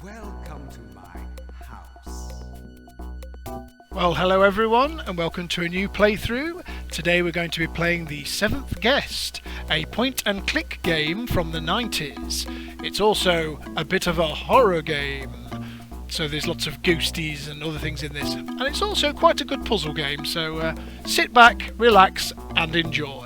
Welcome to my house. Well, hello everyone, and welcome to a new playthrough. Today we're going to be playing The Seventh Guest, a point-and-click game from the 90s. It's also a bit of a horror game, so there's lots of ghosties and other things in this. And it's also quite a good puzzle game, so sit back, relax, and enjoy.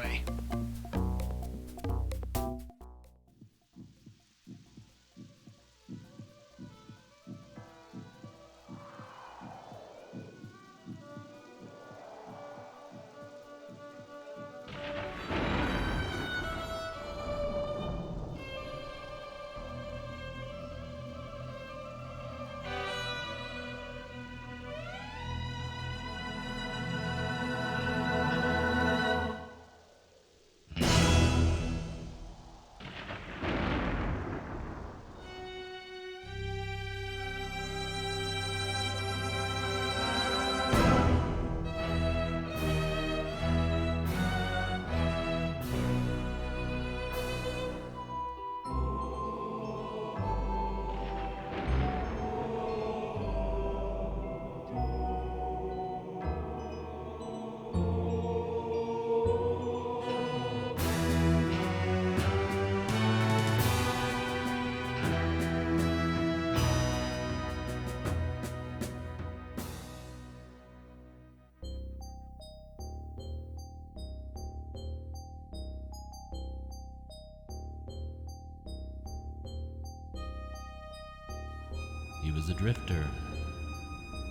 He was a drifter,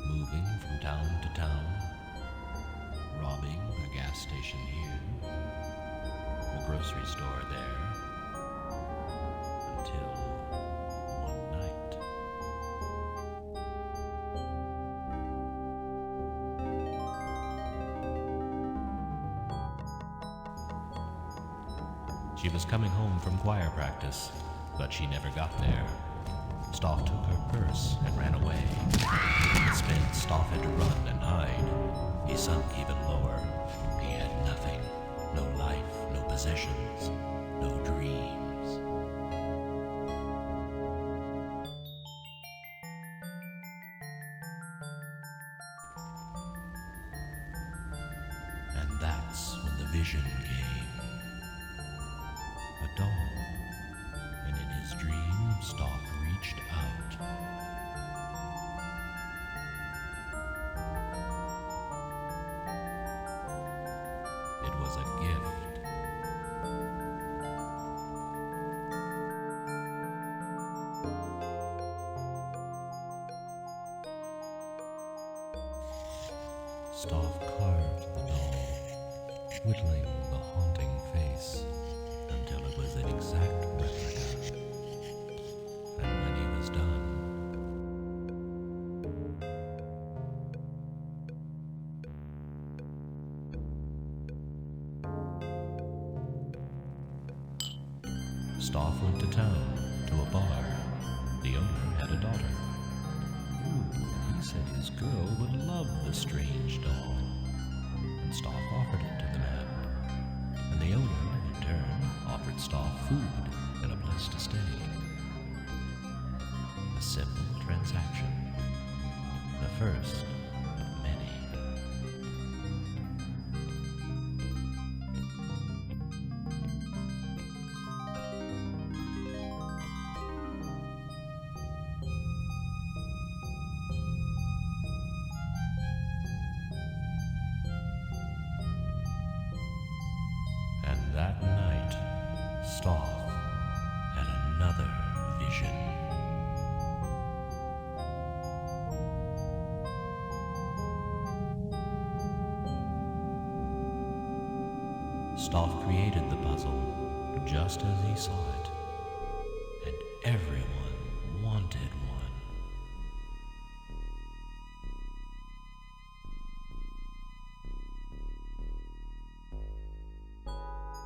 moving from town to town, robbing a gas station here, a grocery store there, until one night. She was coming home from choir practice, but she never got there. Stoff took her purse and ran away. Instead, Stoff had to run and hide. He sunk even lower. He had nothing. No life, no possessions, no dreams. And that's when the vision came. A doll. And in his dream, Stoff reached out. It was a gift. Stoff carved the doll, whittling the haunting face until it was an exact replica. And when he was done, Stoff went to town, to a bar. The owner had a daughter. He said his girl would love the strange doll. And Stoff offered it to the man. And the owner, in turn, offered Stoff food and a place to stay. A simple transaction. The first of many. And that night, Stoff had another vision. Stoff created the puzzle just as he saw it, and everyone wanted one.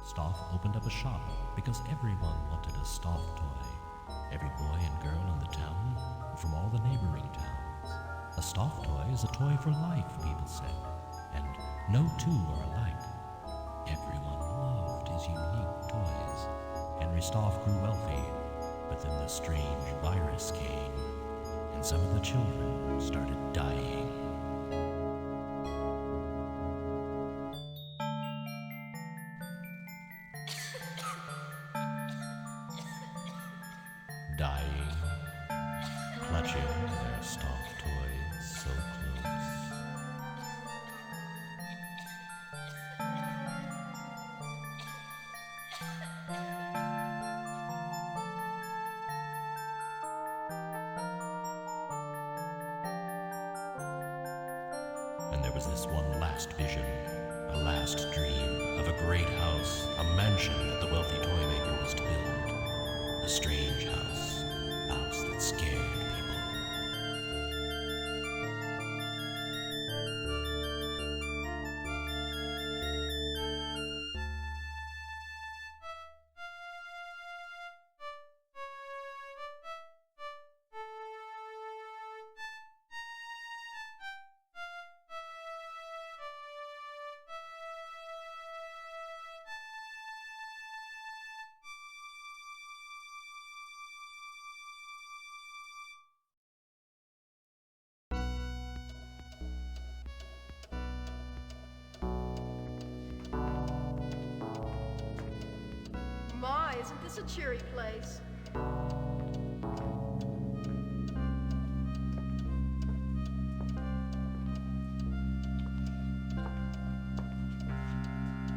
Stoff opened up a shop because everyone wanted a Stoff toy. Every boy and girl in the town, and from all the neighboring towns. A Stoff toy is a toy for life, people said, and no two are alike. Everyone loved his unique toys. Henry Stoff grew wealthy, but then the strange virus came and some of the children started dying. Dying, clutching their stuffed toys so close. And there was this one last vision, a last dream of a great house, a mansion that the wealthy toy maker was to build. A strange house, a house that scared people. My, isn't this a cheery place?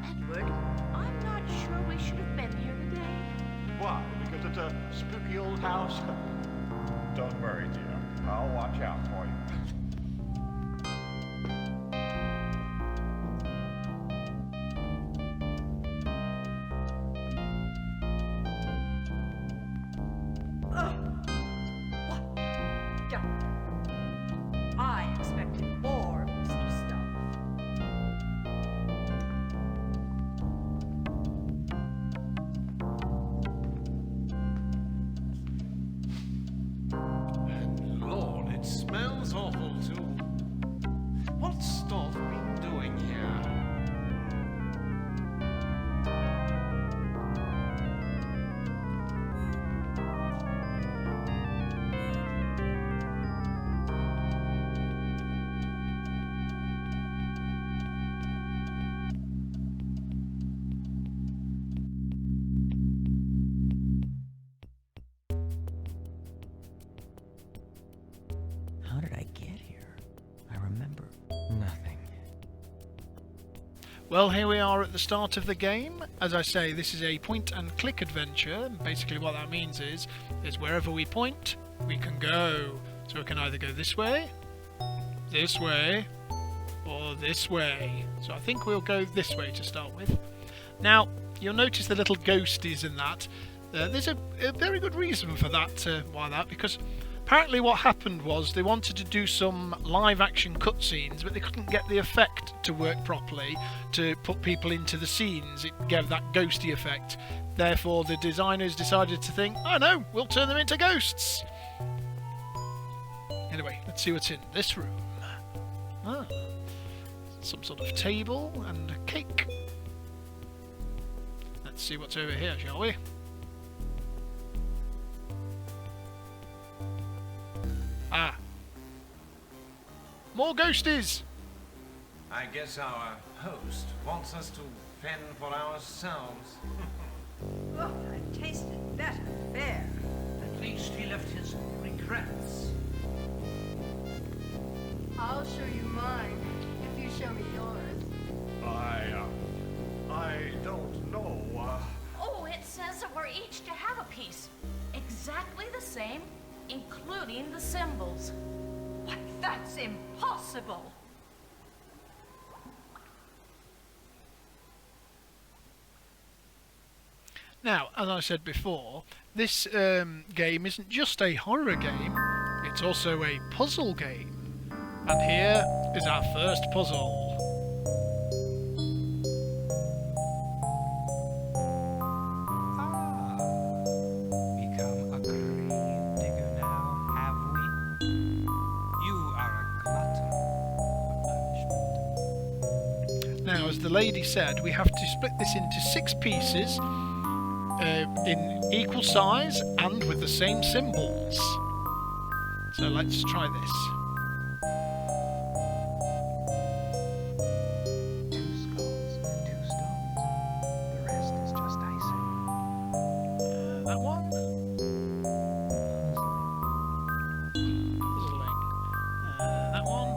Edward, I'm not sure we should have been here today. Why? Because it's a spooky old house? Don't worry, dear. I'll watch out for you. I expected more, Mr. Stuff. And Lord, it smells awful too. What's Storth been doing here? How did I get here? I remember nothing. Well, here we are at the start of the game. As I say, this is a point and click adventure. Basically what that means is wherever we point, we can go. So we can either go this way, or this way. So I think we'll go this way to start with. Now, you'll notice the little ghosties in that. There's a very good reason for that, because apparently what happened was they wanted to do some live action cutscenes, but they couldn't get the effect to work properly to put people into the scenes. It gave that ghosty effect. Therefore the designers decided to think, oh no, we'll turn them into ghosts. Anyway, let's see what's in this room. Ah, some sort of table and a cake. Let's see what's over here, shall we? Ah. More ghosties! I guess our host wants us to fend for ourselves. Oh, I've tasted better fare. At least he left his regrets. I'll show you mine if you show me yours. I don't know, Oh, it says that we're each to have a piece. Exactly the same, including the symbols. Why, that's impossible. Now, as I said before, this game isn't just a horror game, it's also a puzzle game. And here is our first puzzle. Become a grave digger now, have we? You are a glutton for punishment. Now, as the lady said, we have to split this into 6 pieces in equal size and with the same symbols. So let's try this. 2 skulls and 2 stones. The rest is just icing. That one. Puzzling. That one.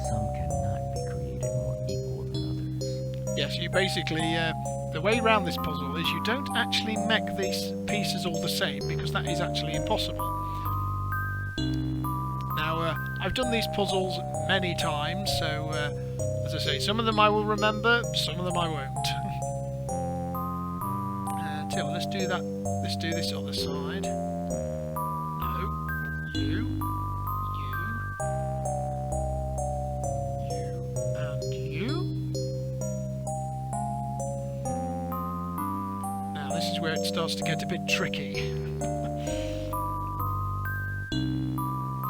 Some cannot be created more equal than others. Yes, you basically, the way around this puzzle is you don't actually make these pieces all the same, because that is actually impossible. Now, I've done these puzzles many times, so, as I say, some of them I will remember, some of them I won't. Till, let's do that, let's do this other side. No, you, and you. Now this is where it starts to get a bit tricky.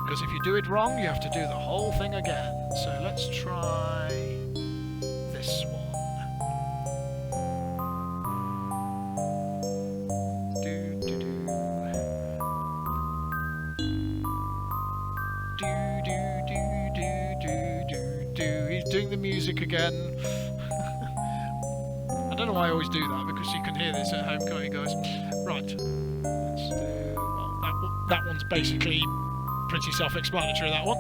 Because if you do it wrong, you have to do the whole thing again. So let's try this one. Do, do, do. Do, do, do, do, do, do, do. He's doing the music again. I don't know why I always do that, because you can hear this at home, can't you guys? Right. Let's do... Well, that one's basically pretty self-explanatory, that one.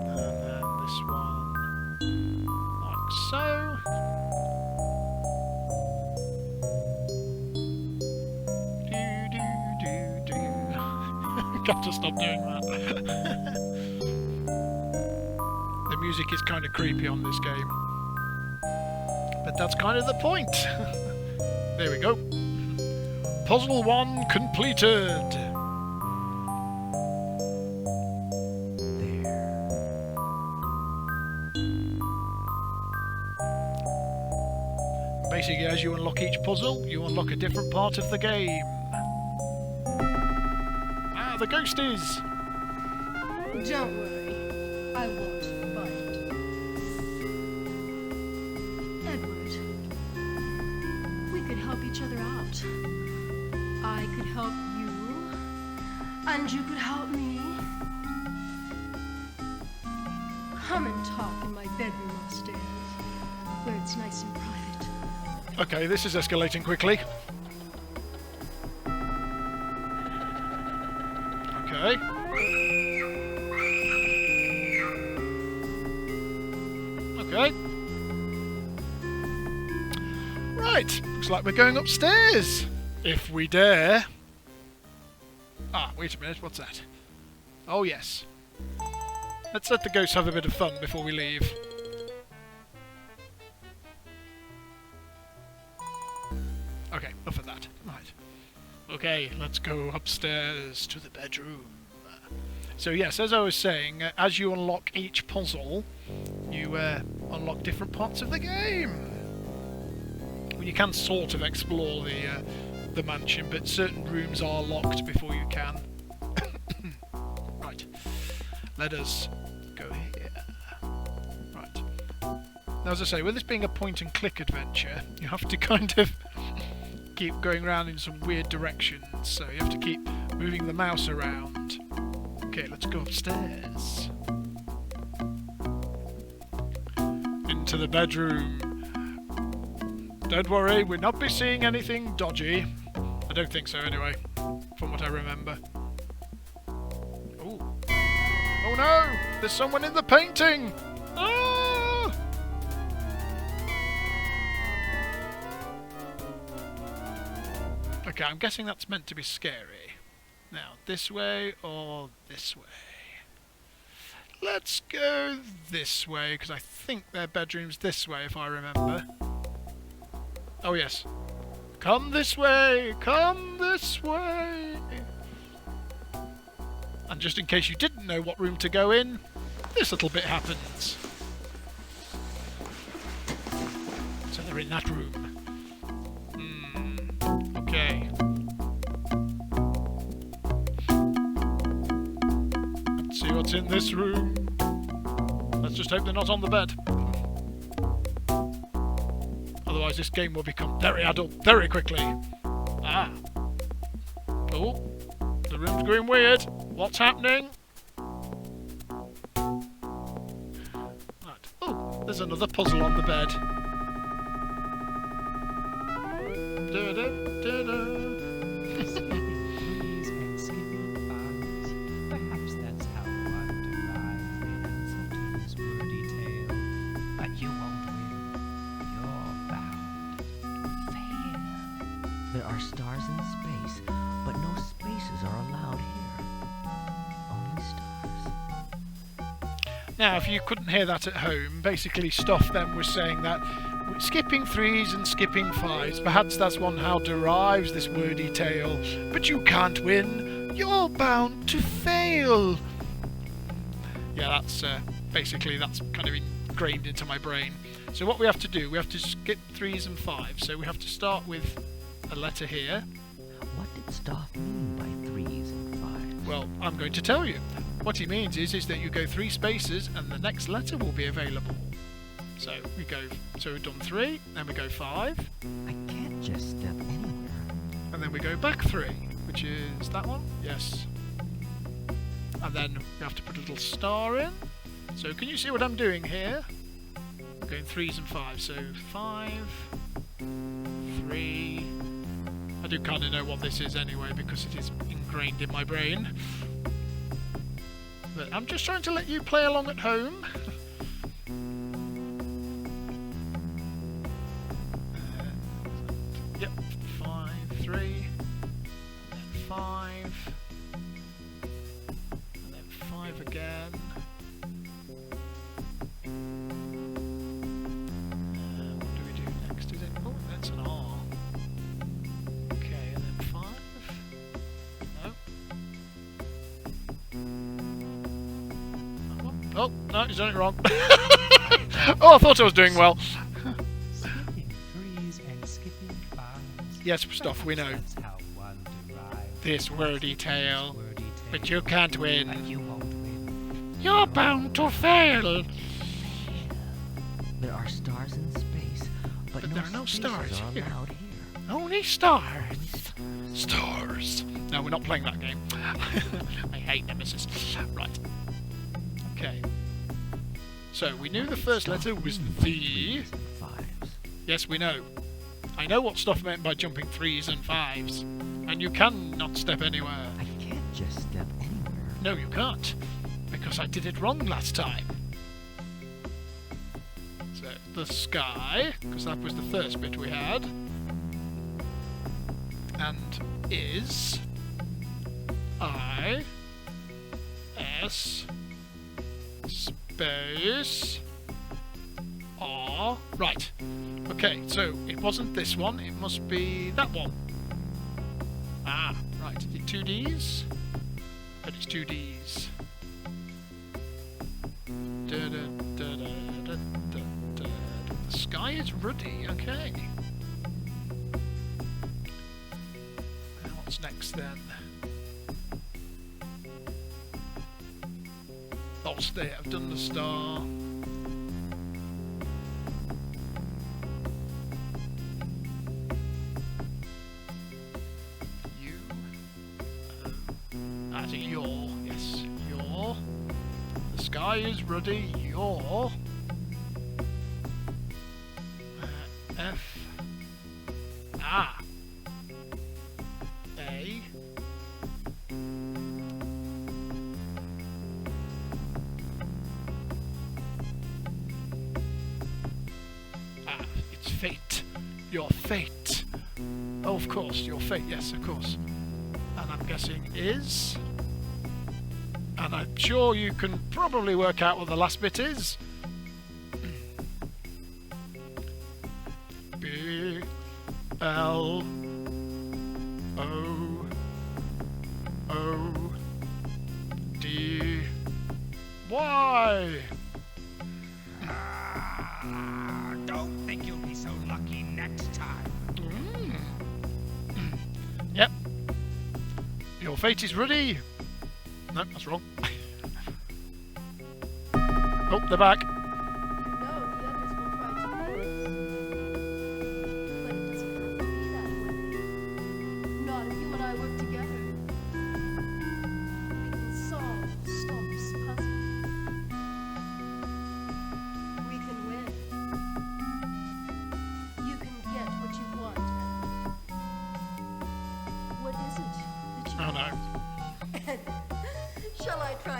And then this one, like so. Do. Got to stop doing that. The music is kind of creepy on this game. But that's kind of the point. There we go. Puzzle 1 completed. There. Basically, as you unlock each puzzle, you unlock a different part of the game. Ah, the ghost is! Don't worry. I won't bite. Edward, we could help each other out. I could help you, and you could help me. Come and talk in my bedroom upstairs, where it's nice and private. Okay, this is escalating quickly. Okay. Okay. Right, looks like we're going upstairs. If we dare. Ah, wait a minute, what's that? Oh, yes. Let's let the ghosts have a bit of fun before we leave. Okay, enough of that. Right. Okay, let's go upstairs to the bedroom. So yes, as I was saying, as you unlock each puzzle, you unlock different parts of the game. Well, you can sort of explore the mansion, but certain rooms are locked before you can. Right, let us go here. Right. Now, as I say, with this being a point-and-click adventure, you have to kind of keep going around in some weird directions, so you have to keep moving the mouse around. Okay, let's go upstairs. Into the bedroom. Don't worry, we'll not be seeing anything dodgy. I don't think so anyway, from what I remember. Ooh. Oh no! There's someone in the painting! Ah! Okay, I'm guessing that's meant to be scary. Now, this way or this way? Let's go this way, because I think their bedroom's this way, if I remember. Oh, yes. Come this way! Come this way! And just in case you didn't know what room to go in, this little bit happens. So they're in that room. Okay. Let's see what's in this room. Let's just hope they're not on the bed. otherwise this game will become very adult very quickly. Ah. Oh, the room's going weird. What's happening? Right. Oh, there's another puzzle on the bed. Freeze and skipping bugs. Perhaps that's how one derives the answer to this wordy tale. But you won't win. You're bound to fail. There are stars in space, but no spaces are allowed here. Only stars. Now, if you couldn't hear that at home, basically Stoff then was saying that skipping 3s and skipping 5s, perhaps that's one how derives this wordy tale, but you can't win, you're bound to fail. Yeah, that's basically that's kind of ingrained into my brain. So what we have to do, we have to skip 3s and 5s, so we have to start with a letter here. What did Stoff mean by 3s and 5s? Well, I'm going to tell you. What he means is that you go 3 spaces and the next letter will be available. So we've done 3, then we go 5, I can't just step anywhere. and then we go back 3, which is that one, yes. And then we have to put a little star in. So can you see what I'm doing here? I'm going 3s and 5s, so 5, 3. I do kind of know what this is anyway because it is ingrained in my brain. But I'm just trying to let you play along at home. Yep, 5, 3, and then 5, and then 5 again. What do we do next? Is it? Oh, that's an R. Okay, and then 5. No. Oh, no, he's done it wrong. Oh, I thought I was doing well. Skipping 3s and skipping 5s. Yes, Stoff, we know. That's how one derives This wordy tale, wordy tale. but you can't win. But you won't win. You're bound to fail. There are stars in space, but But no there are no spaces stars are here. allowed here. Only stars. Stars. No, we're not playing that game. I hate Nemesis. Right. Okay. So we knew the first letter was the. 3s and 5s. Yes, we know. I know what Stoff meant by jumping 3s and 5s. And you cannot step anywhere. I can't just step anywhere. No, you can't. Because I did it wrong last time. So, the sky, because that was the first bit we had. And is I S space R. Right. Okay, so it wasn't this one, it must be that one. Ah, right. Is it 2Ds? But it's 2Ds. The sky is ruddy, okay. And what's next then? Oh, stay, I've done the star. You. That's it, your. Yes, your. The sky is ruddy, your. F. Ah. A. Ah, it's fate. Your fate. Oh, of course, your fate. Yes, of course. And I'm guessing is. And I'm sure you can probably work out what the last bit is. B L O O D Y. Don't think you'll be so lucky next time. Yep. Your fate is ready. No, that's wrong. Oh, they're back. You know the others will try to win.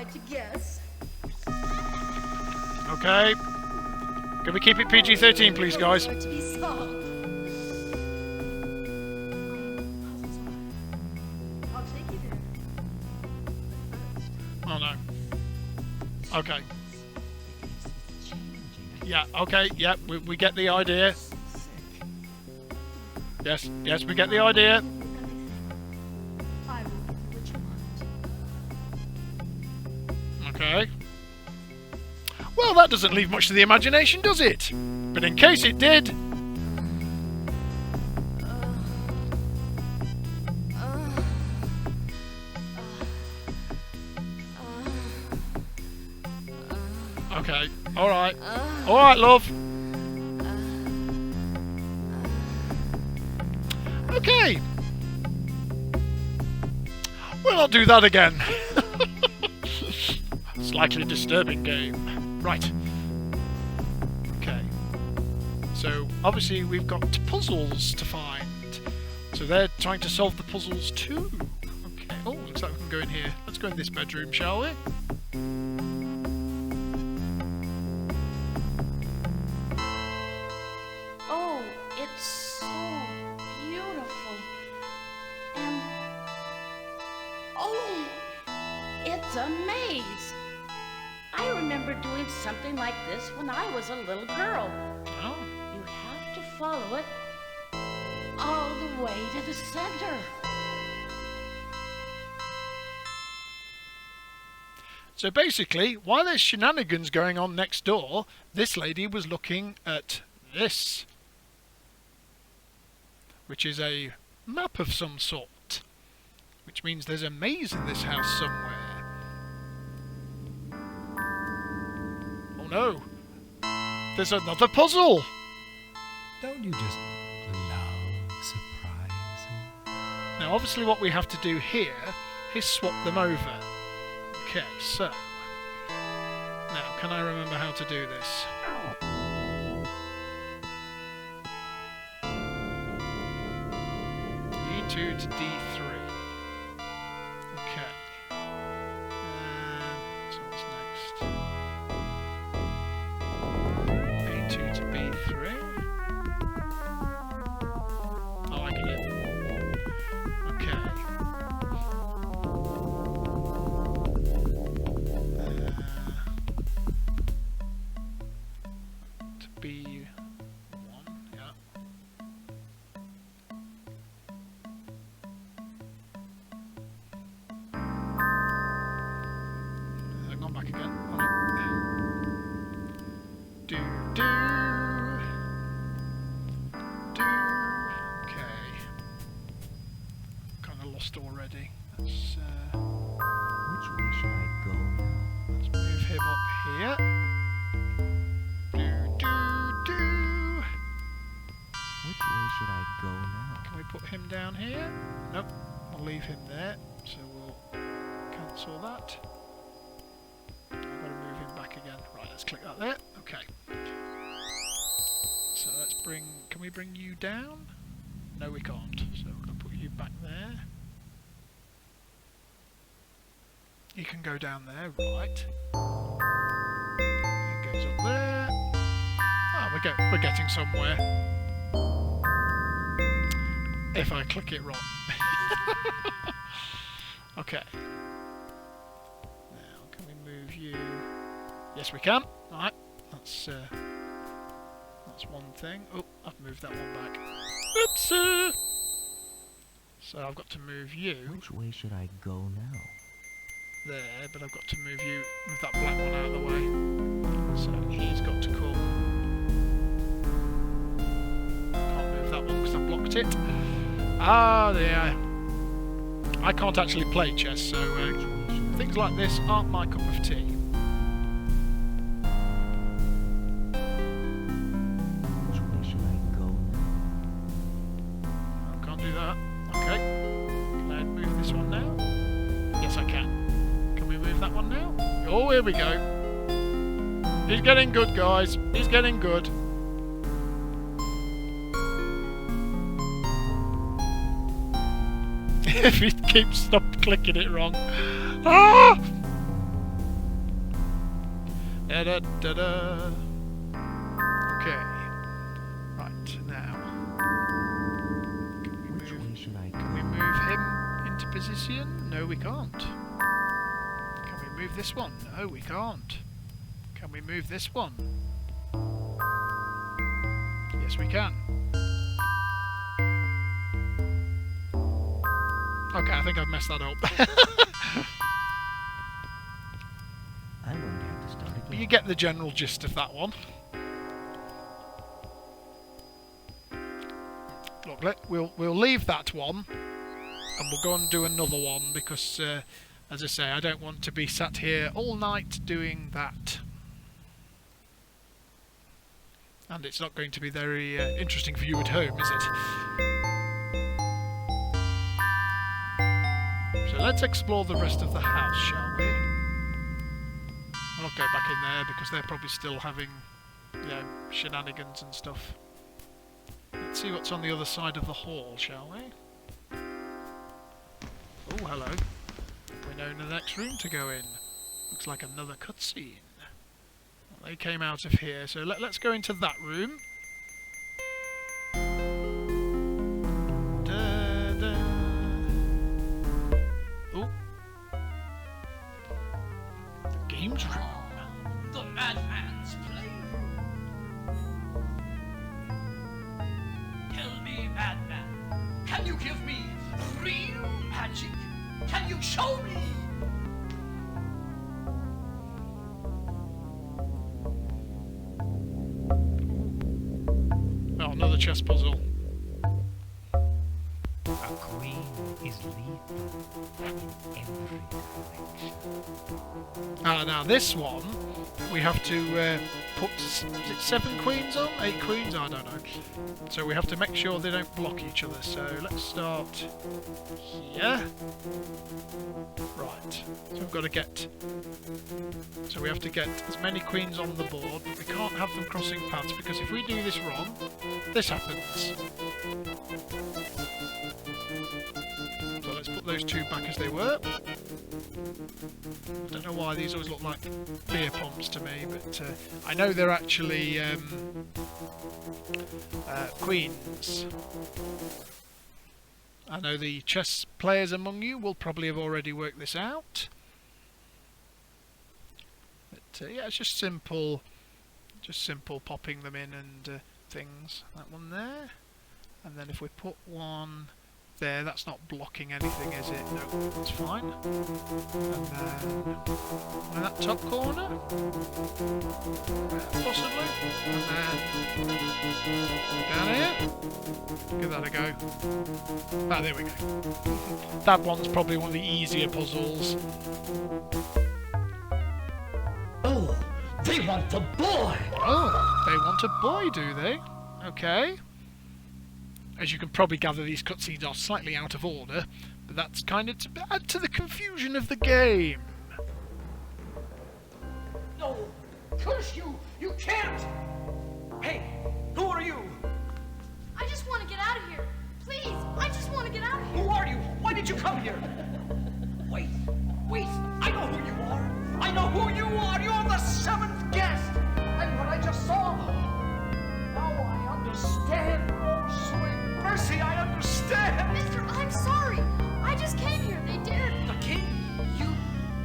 tried to guess. Okay. Can we keep it PG-13, please, guys? To be solved. I'll take you there. Oh no. Okay. Yeah, okay, yeah, we get the idea. Yes, yes, we get the idea. I will give you what you want. Okay. Well, that doesn't leave much to the imagination, does it? But in case it did... Okay, alright. Alright, love. Okay. We'll not do that again. Slightly disturbing game. Right. Okay. So, obviously we've got puzzles to find. So they're trying to solve the puzzles too. Okay. Oh, looks like we can go in here. Let's go in this bedroom, shall we? Oh, it's so beautiful. And oh, it's a maze. I remember doing something like this when I was a little girl. Oh. You have to follow it all the way to the center. So basically, while there's shenanigans going on next door, this lady was looking at this, which is a map of some sort, which means there's a maze in this house somewhere. Oh no! There's another puzzle! Don't you just love surprises? Now obviously what we have to do here is swap them over. Okay, so... Now, can I remember how to do this? D2 to D3. Okay. So what's next? A2 to B3. I like it. Okay. To B1, yeah. I've gone back again. Oh, no. Do. Okay. Kind of lost already. Let's Which way should I go now? let's move him up here. Do. Which way should I go now? Can we put him down here? Nope. We'll leave him there. So we'll cancel that. I've got to move him back again. Right, let's click that there. Okay. So let's bring... Can we bring you down? No, we can't. So we're going to put you back there. You can go down there, right. It goes up there. Oh, we're getting somewhere. If I click it wrong. Okay. Now, can we move you? Yes, we can. Alright. That's one thing. Oh, I've moved that one back. Oops! So I've got to move you Which way should I go now? there, but I've got to move that black one out of the way. So he's got to come. Can't move that one because I've blocked it. Ah, yeah. I can't actually play chess, so things like this aren't my cup of tea. Which way should I go now? Can't do that. Okay. Can I move this one now? Yes, I can. Can we move that one now? Oh, here we go. He's getting good, guys. He's getting good. If he keeps clicking it wrong. Ah! Da-da-da-da. Okay. Right, now. Which way should I Can we go? move him into position? No, we can't. Can we move this one? No, we can't. Can we move this one? Yes, we can. Okay, I think I've messed that up. I'm going to have to start again. You get the general gist of that one. Look, we'll leave that one, and we'll go and do another one because, as I say, I don't want to be sat here all night doing that. And it's not going to be very interesting for you at home, is it? So let's explore the rest of the house, shall we? I'll not go back in there because they're probably still having, you know, shenanigans and stuff. Let's see what's on the other side of the hall, shall we? Oh, hello. We know the next room to go in. Looks like another cutscene. Well, they came out of here, so let's go into that room. Da-da. Oh. The games room. The madman's playroom. Tell me, madman, can you give me real magic? Can you show me? Oh, another chess puzzle. A queen is lethal in every direction. Now this one, we have to put, is it 7 queens on? 8 queens? I don't know. So we have to make sure they don't block each other. So let's start here. Right. So we've got to get... So we have to get as many queens on the board, but we can't have them crossing paths, because if we do this wrong, this happens. So let's put those 2 back as they were. I don't know why these always look like beer pumps to me, but I know they're actually queens. I know the chess players among you will probably have already worked this out. But yeah, it's just simple popping them in and things. That one there, and then if we put one there, that's not blocking anything, is it? No, that's fine. And then in that top corner, possibly, and then down here. Give that a go. Ah, there we go. That one's probably one of the easier puzzles. Oh, they want the boy! Oh, they want a boy, do they? Okay. As you can probably gather, these cutscenes are slightly out of order, but that's kind of to add to the confusion of the game. No, curse you! You can't! Hey, who are you? I just want to get out of here. Please, I just want to get out of here. Who are you? Why did you come here? Wait, I know who you are! I know who you are! You're the 7th guest! And what I just saw... Now I understand, oh sweet mercy, I understand! Mister, I'm sorry. I just came here. They dared me. The king?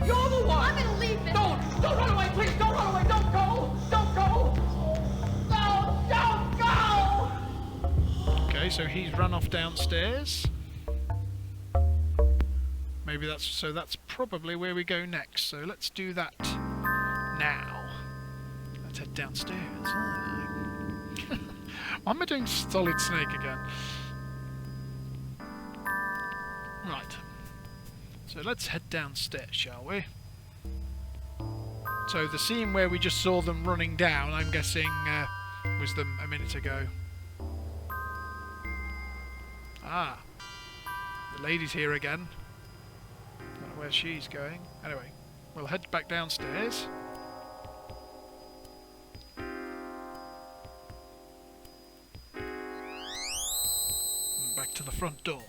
You're the one! I'm gonna leave, Mister. Don't run away, please! Don't run away! Don't go! Don't go! No, don't go! Okay, so he's run off downstairs. Maybe that's probably where we go next. So let's do that now. Let's head downstairs. Why am I doing Solid Snake again? Right. So let's head downstairs, shall we? So the scene where we just saw them running down, I'm guessing, was them a minute ago. Ah. The lady's here again. Don't know where she's going. Anyway, we'll head back downstairs. And back to the front door.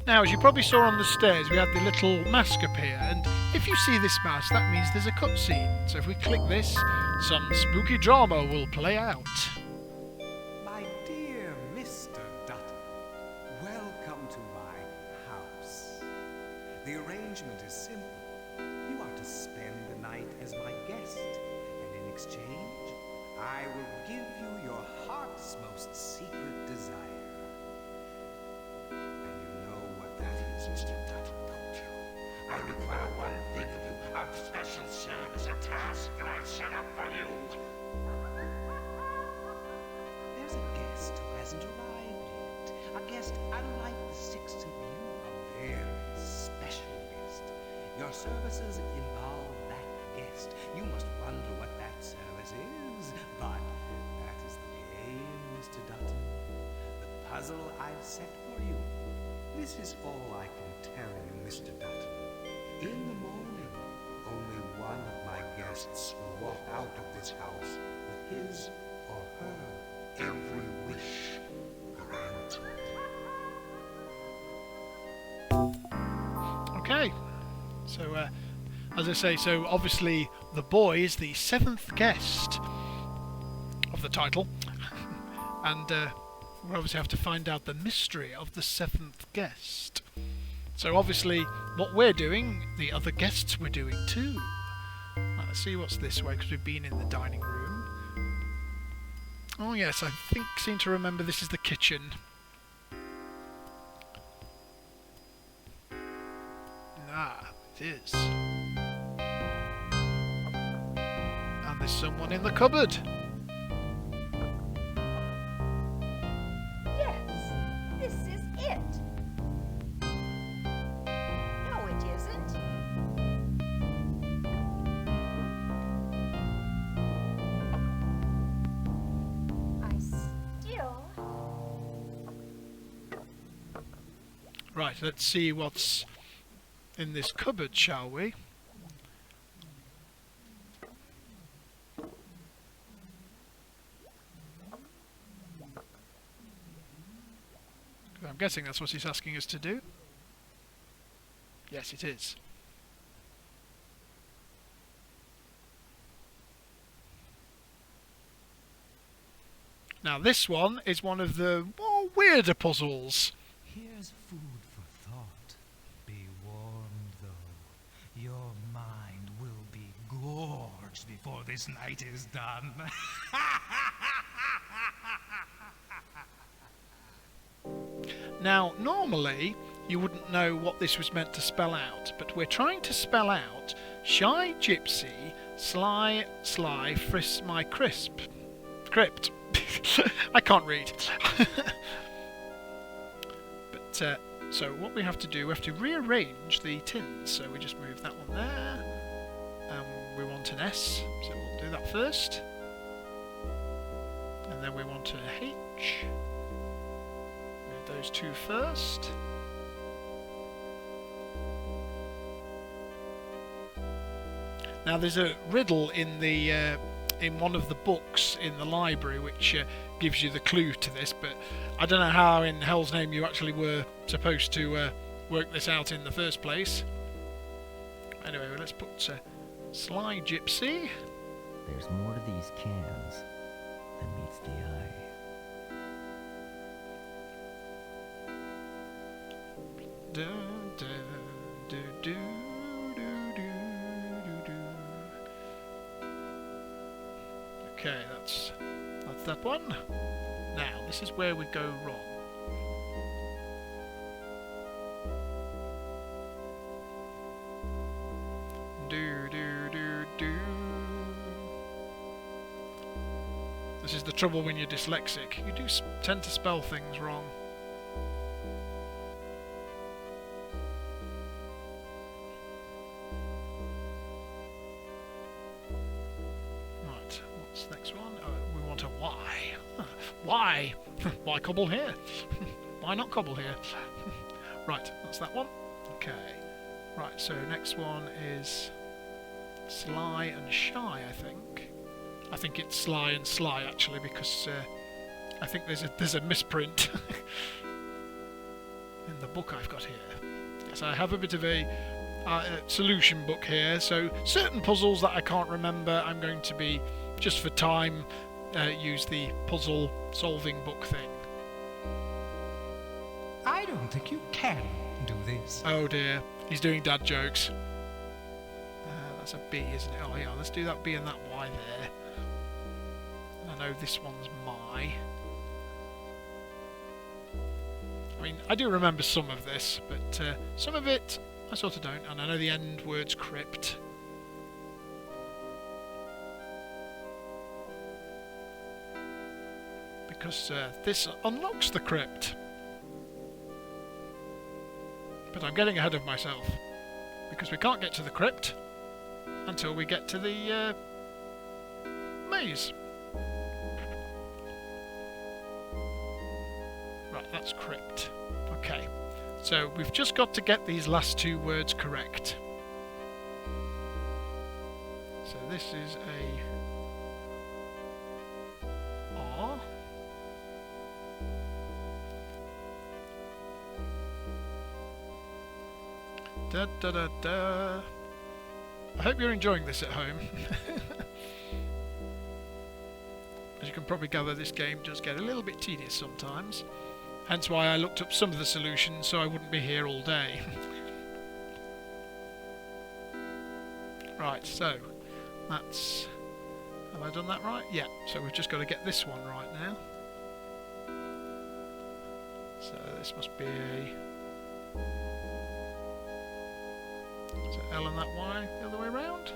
Now, as you probably saw on the stairs, we had the little mask appear, and if you see this mask, that means there's a cutscene. So if we click this, some spooky drama will play out. My dear Mr. Dutton, welcome to my house. The arrangement is simple. You are to spend the night as my guest, and in exchange, I will give you your heart's most secret desire. And you know what that is, Mr. Dutton, don't you? I require one thing of you, a special service, a task that I've set up for you. There's a guest who hasn't arrived yet. A guest unlike the six of you, a very special guest. Your services involve that guest. You must wonder what that service is, but that is the game, Mr. Dutton. The puzzle I've set for you. This is all I can tell you, Mr. Dutton. In the morning, only one of my guests will walk out of this house with his or her every wish granted. Okay, so as I say, so obviously the boy is the 7th guest of the title, and we obviously have to find out the mystery of the 7th guest. So obviously what we're doing, the other guests were doing too. Right, let's see what's this way, because we've been in the dining room. Oh yes, I seem to remember this is the kitchen. Ah, it is. And there's someone in the cupboard. Yes, this is it. No, it isn't. I still... Right, let's see what's in this cupboard, shall we? I'm guessing that's what he's asking us to do. Yes, it is. Now this one is one of the more weirder puzzles. Here's food for thought. Be warned, though. Your mind will be gorged before this night is done. Now, normally you wouldn't know what this was meant to spell out, but we're trying to spell out Shy Gypsy, Sly, Frisk My Crypt. I can't read. But, so what we have to do, we have to rearrange the tins. So we just move that one there. We want an S, so we'll do that first. And then we want a H. Move those two first. Now there's a riddle in the in one of the books in the library which gives you the clue to this, but I don't know how in hell's name you actually were supposed to work this out in the first place. Anyway, let's put Sly Gypsy. There's more to these cans than meets the eye. Dun, dun, dun, dun, dun, dun, dun. Okay, that's that one. Now, this is where we go wrong. Do do do do. This is the trouble when you're dyslexic. You do tend to spell things wrong. Right, what's the next one? Oh, we want a Y. Why? Why cobble here? Why not cobble here? Right, that's that one. Okay. Right, so next one is Sly and Shy, I think. I think it's Sly and Sly actually, because I think there's a misprint in the book I've got here. Yes, I have a bit of a solution book here, so certain puzzles that I can't remember, I'm going to be, just for time, use the puzzle solving book thing. I don't think you can do this. Oh dear, he's doing dad jokes. That's a B, isn't it? Oh yeah, let's do that B and that Y there. And I know this one's my. I mean, I do remember some of this, but some of it I sort of don't. And I know the end word's crypt. Because this unlocks the crypt. But I'm getting ahead of myself. Because we can't get to the crypt until we get to the maze. Right, that's crypt. Okay, so we've just got to get these last two words correct. So this is a R. Da da da da. I hope you're enjoying this at home. As you can probably gather, this game does get a little bit tedious sometimes. Hence why I looked up some of the solutions so I wouldn't be here all day. Right, so that's... Have I done that right? Yeah, so we've just got to get this one right now. So this must be a... Is it L and that Y the other way around?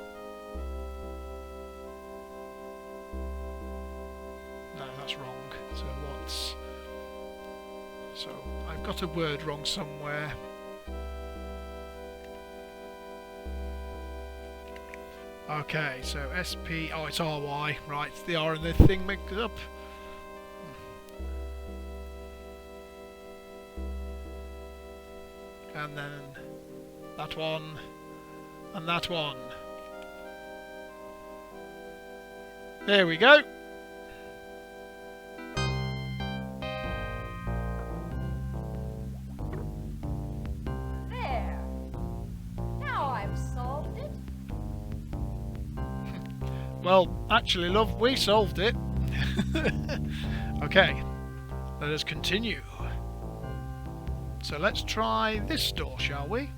No, that's wrong. So what's... So I've got a word wrong somewhere. Okay, so SP... Oh, it's RY. Right, the R and the thing mixed up. And then that one. And that one. There we go. There. Now I've solved it. Well, actually, love, we solved it. Okay, let us continue. So let's try this door, shall we?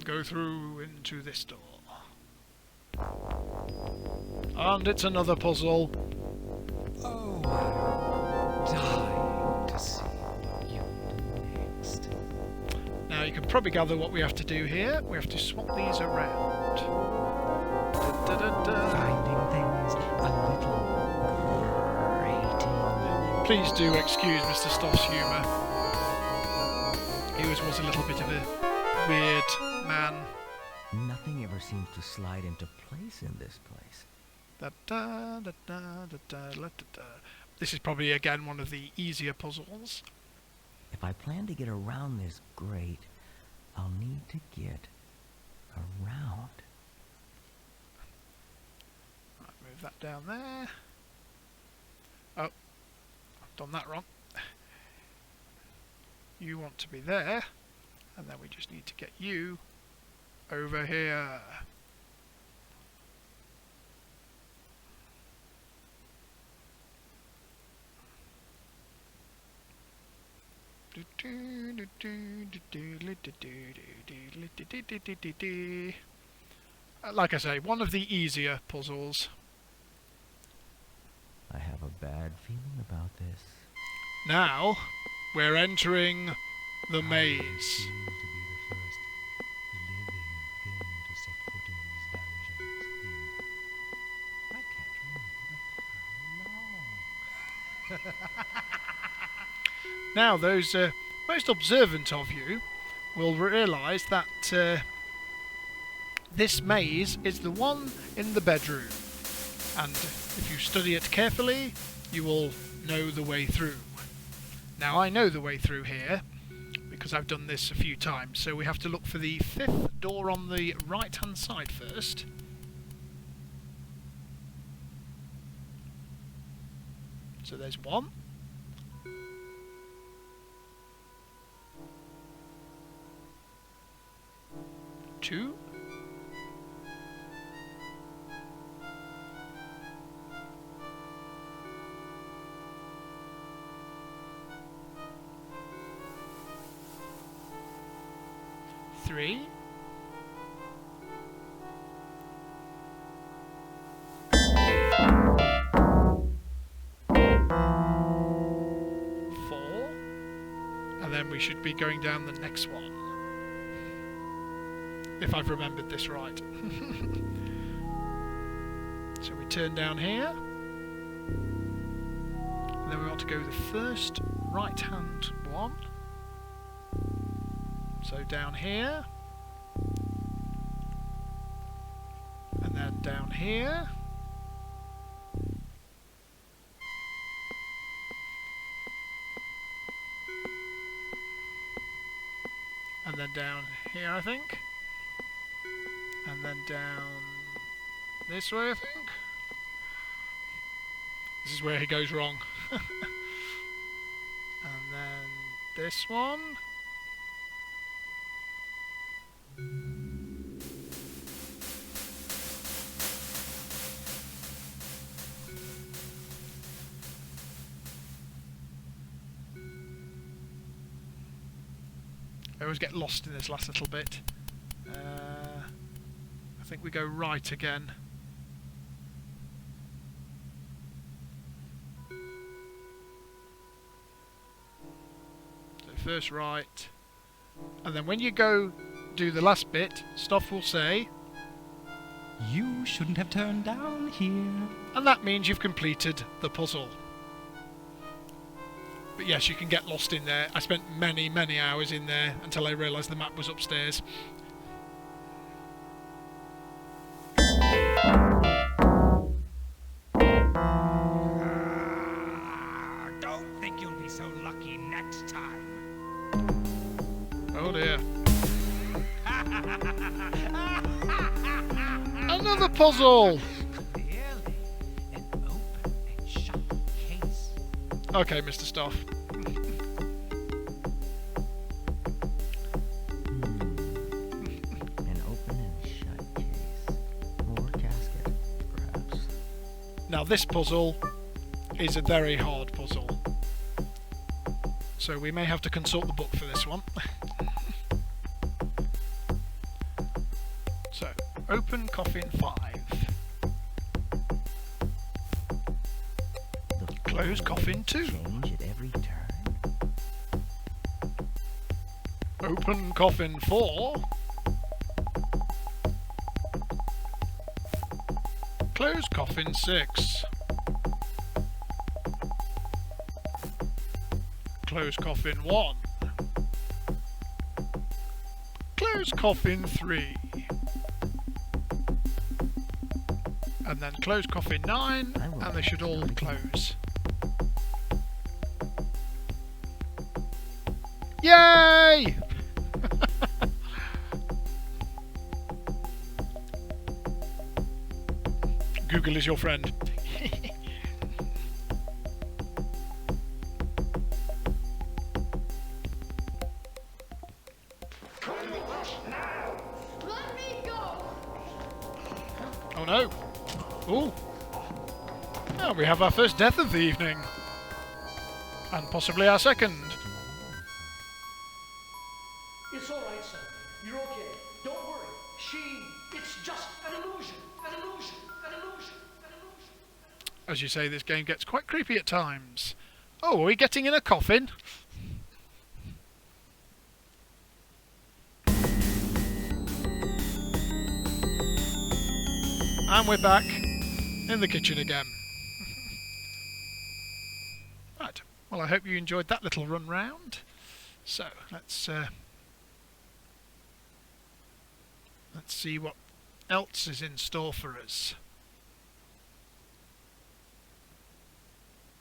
Go through into this door. And it's another puzzle. Oh, I'm dying to see what you do next. Now you can probably gather what we have to do here. We have to swap these around. Da, da, da. Finding things a little grating. Please do excuse Mr. Stoff's humour. He was a little bit of a weird man. Nothing ever seems to slide into place in this place. Da, da, da, da, da, da, da, da. This is probably again one of the easier puzzles. If I plan to get around this grate, I'll need to get around. Right, move that down there. Oh, I've done that wrong. You want to be there, and then we just need to get you over here. Like I say, one of the easier puzzles. I have a bad feeling about this. Now we're entering the maze. To be the first living thing to set foot in these dungeons. I can't remember how long. Now those most observant of you will realise that this maze is the one in the bedroom, and if you study it carefully you will know the way through. Now I know the way through here because I've done this a few times, so we have to look for the 5th door on the right hand side first. So there's one. 2. Three. 4. And then we should be going down the next one. If I've remembered this right. So we turn down here. And then we want to go the first right hand one. So down here. And then down here. And then down here, I think. And then down this way, I think. This is where he goes wrong. And then this one. I always get lost in this last little bit. I think we go right again. So first right. And then when you go do the last bit, Stoff will say, You shouldn't have turned down here. And that means you've completed the puzzle. But yes, you can get lost in there. I spent many, many hours in there until I realised the map was upstairs. Don't think you'll be so lucky next time. Oh dear. Another puzzle! Clearly, an open and shut case. Okay, Mr. Stoff. An open and shut case. Or casket, perhaps. Now this puzzle is a very hard puzzle. So we may have to consult the book for this one. So, open coffin 5. Close coffin 2. Change at every turn. Open coffin 4. Close coffin 6. Close coffin 1. Close coffin 3. And then close coffin 9, and they should all close. Yay! Google is your friend. Let me go! Oh no! Ooh! Oh, we have our first death of the evening. And possibly our second. It's all right, son. You're okay. Don't worry. It's just an illusion. An illusion. An illusion. An illusion. As you say, this game gets quite creepy at times. Oh, are we getting in a coffin? And we're back in the kitchen again. Right, well I hope you enjoyed that little run round. So, let's see what else is in store for us.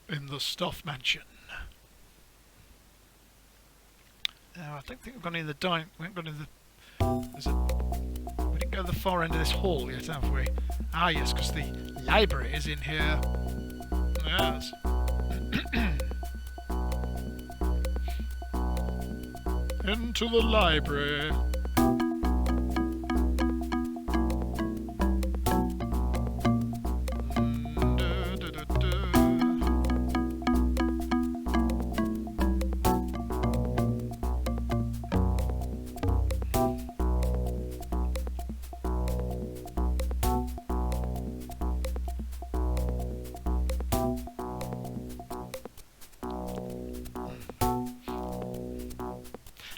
In the Stoff Mansion. Now, I don't think we've gone in the dining. We haven't gone in the. We didn't go to the far end of this hall yet, have we? Ah, yes, because the library is in here. Yes. Into the library.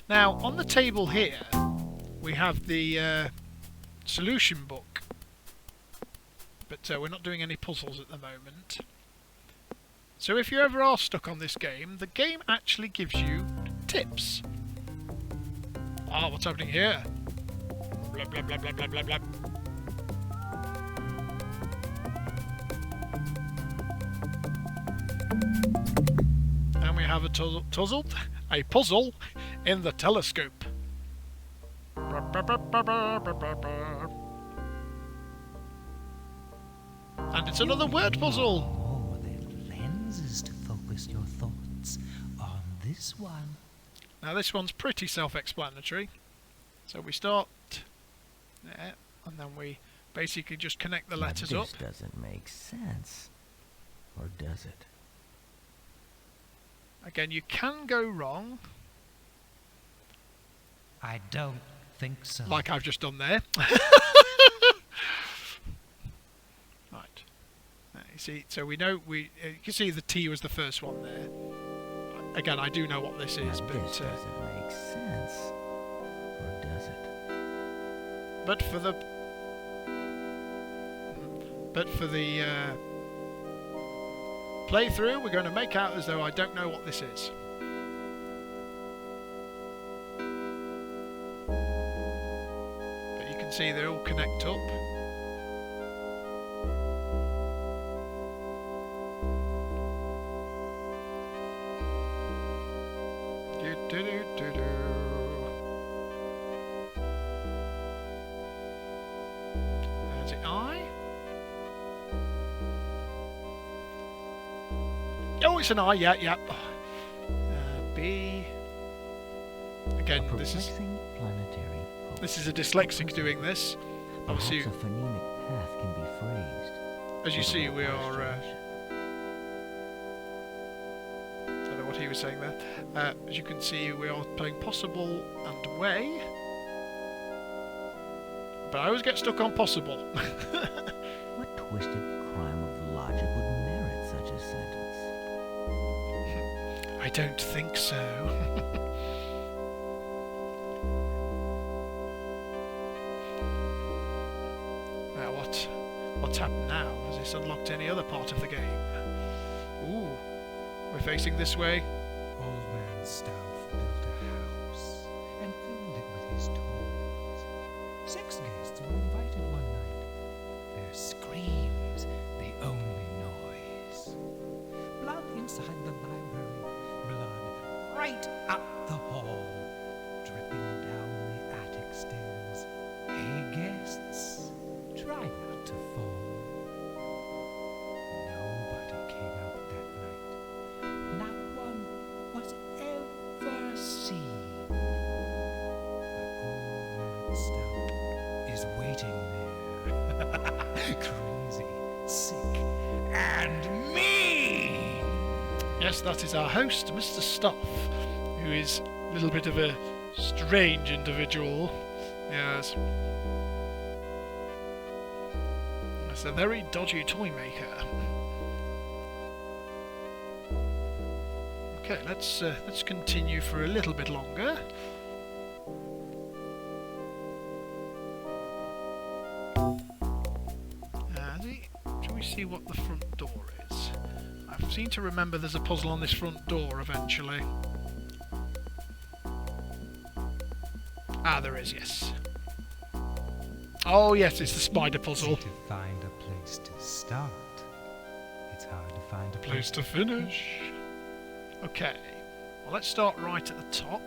Now, on the table here, we have the solution book. But we're not doing any puzzles at the moment. So if you ever are stuck on this game, the game actually gives you tips. Ah, what's happening here? Blah, blah, blah, blah, blah, blah, blah. And we have a puzzle in the telescope. And it's another word puzzle. More than lenses to focus your thoughts on this one. Now this one's pretty self-explanatory. So we start there, and then we basically just connect the letters up. This doesn't make sense. Or does it? Again, you can go wrong. I don't think so. Like I've just done there. Right. You see, so we know you can see the T was the first one there. Again, I do know what this is, Now but this doesn't make sense. Or does it? but for the playthrough, we're going to make out as though I don't know what this is. But you can see they all connect up. Is it I? Oh, it's an I, yeah. B. Again, this is a dyslexic doing this. Obviously, Perhaps a phonemic path can be phrased. as you see, we are. I don't know what he was saying there. As you can see, we are playing possible and way. But I always get stuck on possible. What twisted crime of logic would merit such a sentence? I don't think so. Now what's happened now? Has this unlocked any other part of the game? Ooh, we're facing this way. Old Man Stauff built a house and filled it with his toys. 6 guests were invited one night. Their screams, the only noise. Blood inside the library, blood right up the hall, dripping down the attic stairs. Hey, guests, try not to fall. Nobody came out that night. Not one was ever seen. But Old Man Stout is waiting there. Crazy, sick, and mean. Yes, that is our host, Mr. Stuff, who is a little bit of a strange individual. Yes. It's a very dodgy toy maker. Okay, let's continue for a little bit longer. Shall we see what the front door is? I seem to remember there's a puzzle on this front door eventually. Ah, there is, yes. Oh, yes, it's the spider puzzle. To find a place to start, it's hard to find a Place to finish. Okay, well, let's start right at the top.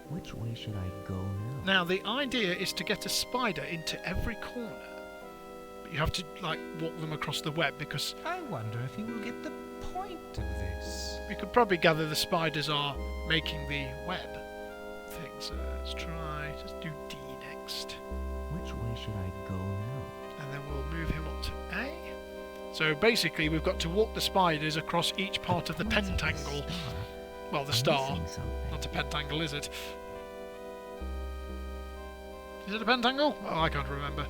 Which way should I go now? Now, the idea is to get a spider into every corner. But you have to, like, walk them across the web because I wonder if you will get the point of this. we could probably gather the spiders are making the web thing. So let's try, just do D next. Which way should I go now? And then we'll move him up to A. So basically, we've got to walk the spiders across each part of the pentangle. Well, the star. Not a pentangle, is it? Is it a pentangle? Oh, I can't remember.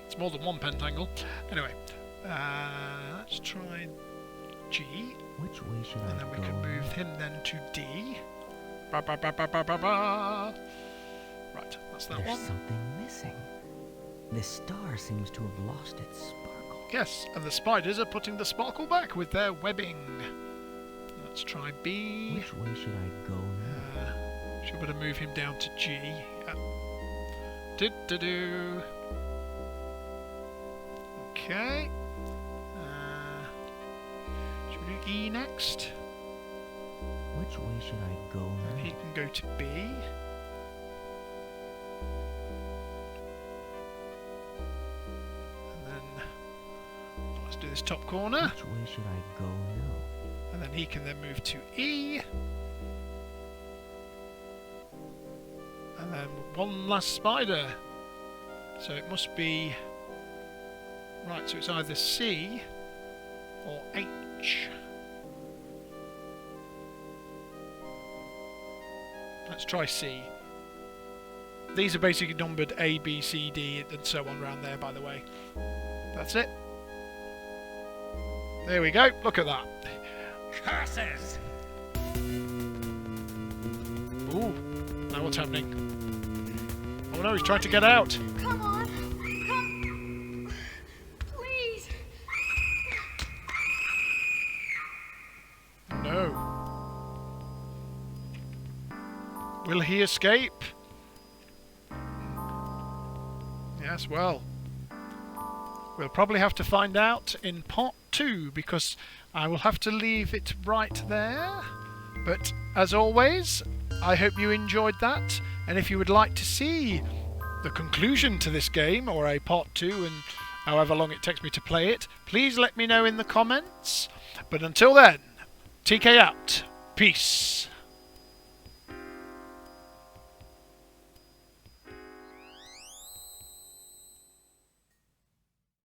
It's more than one pentangle. Anyway, let's try G. Which way should And I then we go? can move him then to D. Ba ba ba ba ba ba ba. Right, that's that There's one. something missing. This star seems to have lost its sparkle. Yes, and the spiders are putting the sparkle back with their webbing. Let's try B. Which way should I go now? Should we better move him down to G? Yeah. Do. Okay. Should we do E next? Which way should I go now? He can go to B. And then let's do this top corner. Which way should I go now? And then he can then move to E. And then one last spider. So it must be... Right, so it's either C or H. Let's try C. These are basically numbered A, B, C, D, and so on around there, by the way. That's it. There we go. Look at that. Curses! Ooh. Now what's happening? Oh no, he's trying to get out. Come on. Come. Please. No. Will he escape? Yes, well. We'll probably have to find out in part 2 because I will have to leave it right there. But as always, I hope you enjoyed that. And if you would like to see the conclusion to this game or a part 2 and however long it takes me to play it, please let me know in the comments. But until then, TK out. Peace.